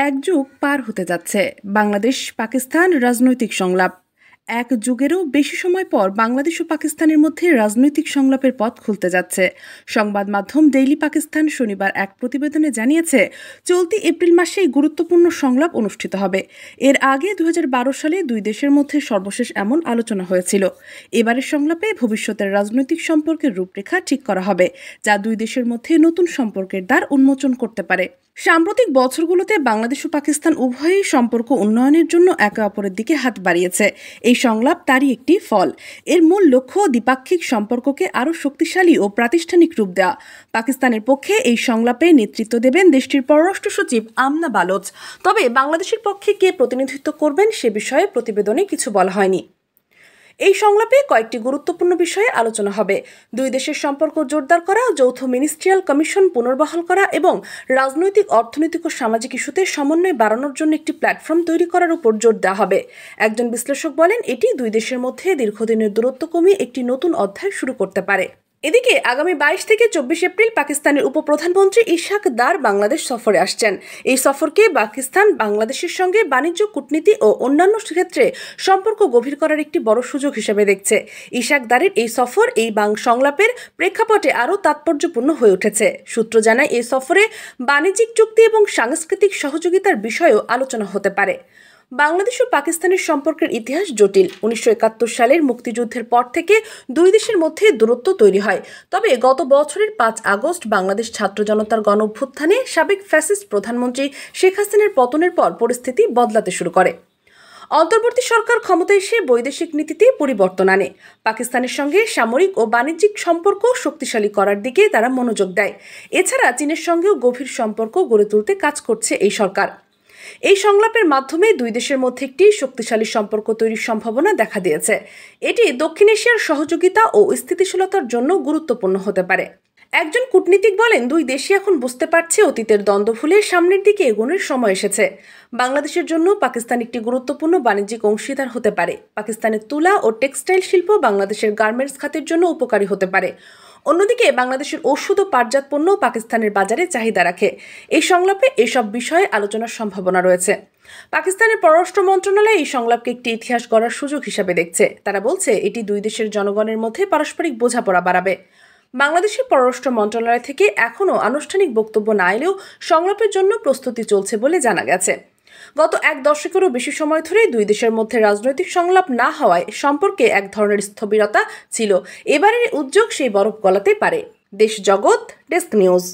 এক যুগ পার হতে যাচ্ছে বাংলাদেশ পাকিস্তান রাজনৈতিক সংলাপ। এক যুগেরও বেশি সময় পর বাংলাদেশ ও পাকিস্তানের মধ্যে রাজনৈতিক সংলাপের পথ খুলতে যাচ্ছে। সংবাদ মাধ্যম ডেইলি পাকিস্তান শনিবার এক প্রতিবেদনে জানিয়েছে, চলতি এপ্রিল মাসেই গুরুত্বপূর্ণ সংলাপ অনুষ্ঠিত হবে। এর আগে 2012 সালে দুই দেশের মধ্যে সর্বশেষ এমন আলোচনা হয়েছিল। এবারের সংলাপে ভবিষ্যতের রাজনৈতিক সম্পর্কের রূপরেখা ঠিক করা হবে, যা দুই দেশের মধ্যে নতুন সম্পর্কের দ্বার উন্মোচন করতে পারে। সাম্প্রতিক বছরগুলোতে বাংলাদেশ ও পাকিস্তান উভয়ই সম্পর্ক উন্নয়নের জন্য একে অপরের দিকে হাত বাড়িয়েছে। এই সংলাপ তারই একটি ফল। এর মূল লক্ষ্য দ্বিপাক্ষিক সম্পর্ককে আরও শক্তিশালী ও প্রাতিষ্ঠানিক রূপ দেওয়া। পাকিস্তানের পক্ষে এই সংলাপে নেতৃত্ব দেবেন দেশটির পররাষ্ট্র সচিব আমনা বালোচ। তবে বাংলাদেশের পক্ষে কে প্রতিনিধিত্ব করবেন সে বিষয়ে প্রতিবেদনে কিছু বলা হয়নি। এই সংলাপে কয়েকটি গুরুত্বপূর্ণ বিষয়ে আলোচনা হবে। দুই দেশের সম্পর্ক জোরদার করা, যৌথ মিনিস্ট্রিয়াল কমিশন পুনর্বহাল করা এবং রাজনৈতিক, অর্থনৈতিক ও সামাজিক ইস্যুতে সমন্বয় বাড়ানোর জন্য একটি প্ল্যাটফর্ম তৈরি করার উপর জোর দেওয়া হবে। একজন বিশ্লেষক বলেন, এটি দুই দেশের মধ্যে দীর্ঘদিনের দূরত্ব কমিয়ে একটি নতুন অধ্যায় শুরু করতে পারে। এদিকে আগামী 22 থেকে 24 এপ্রিল পাকিস্তানের উপপ্রধানমন্ত্রী ইশাক দার বাংলাদেশ সফরে আসছেন। এই সফরকে পাকিস্তান বাংলাদেশের সঙ্গে বাণিজ্য, কূটনীতি ও অন্যান্য ক্ষেত্রে সম্পর্ক গভীর করার একটি বড় সুযোগ হিসেবে দেখছে। ইশাক দারের এই সফর এই সংলাপের প্রেক্ষাপটে আরও তাৎপর্যপূর্ণ হয়ে উঠেছে। সূত্র জানায়, এই সফরে বাণিজ্যিক চুক্তি এবং সাংস্কৃতিক সহযোগিতার বিষয়েও আলোচনা হতে পারে। বাংলাদেশ ও পাকিস্তানের সম্পর্কের ইতিহাস জটিল। 1971 সালের মুক্তিযুদ্ধের পর থেকে দুই দেশের মধ্যে দূরত্ব তৈরি হয়। তবে গত বছরের 5 আগস্ট বাংলাদেশ ছাত্র জনতার গণঅভ্যুত্থানে সাবেক ফ্যাসিস্ট প্রধানমন্ত্রী শেখ হাসিনার পতনের পর পরিস্থিতি বদলাতে শুরু করে। অন্তর্বর্তী সরকার ক্ষমতায় এসে বৈদেশিক নীতিতে পরিবর্তন আনে। পাকিস্তানের সঙ্গে সামরিক ও বাণিজ্যিক সম্পর্ক শক্তিশালী করার দিকে তারা মনোযোগ দেয়। এছাড়া চীনের সঙ্গেও গভীর সম্পর্ক গড়ে তুলতে কাজ করছে এই সরকার। এই সংলাপের মাধ্যমে দুই দেশের মধ্যে একটি শক্তিশালী সম্পর্ক তৈরির সম্ভাবনা দেখা দিয়েছে। এটি দক্ষিণ এশিয়ার সহযোগিতা ও স্থিতিশীলতার জন্য গুরুত্বপূর্ণ হতে পারে। একজন কূটনীতিক বলেন, দুই দেশই এখন বুঝতে পারছে অতীতের দ্বন্দ্ব ভুলে সামনের দিকে এগোনোর সময় এসেছে। বাংলাদেশের জন্য পাকিস্তান একটি গুরুত্বপূর্ণ বাণিজ্যিক অংশীদার হতে পারে। পাকিস্তানের তুলা ও টেক্সটাইল শিল্প বাংলাদেশের গার্মেন্টস খাতের জন্য উপকারী হতে পারে। অন্যদিকে বাংলাদেশের ওষুধ ও পাটজাত পণ্য পাকিস্তানের বাজারে চাহিদা রাখে। এই সংলাপে এসব বিষয়ে আলোচনার সম্ভাবনা রয়েছে। পাকিস্তানের পররাষ্ট্র মন্ত্রণালয় এই সংলাপকে একটি ইতিহাস গড়ার সুযোগ হিসেবে দেখছে। তারা বলছে, এটি দুই দেশের জনগণের মধ্যে পারস্পরিক বোঝাপড়া বাড়াবে। বাংলাদেশের পররাষ্ট্র মন্ত্রণালয় থেকে এখনও আনুষ্ঠানিক বক্তব্য না এলেও সংলাপের জন্য প্রস্তুতি চলছে বলে জানা গেছে। গত এক দশকেরও বেশি সময় ধরে দুই দেশের মধ্যে রাজনৈতিক সংলাপ না হওয়ায় সম্পর্কে এক ধরনের স্থবিরতা ছিল। এবারের উদ্যোগ সেই বরফ গলাতে পারে। দেশ জগৎ ডেস্ক নিউজ।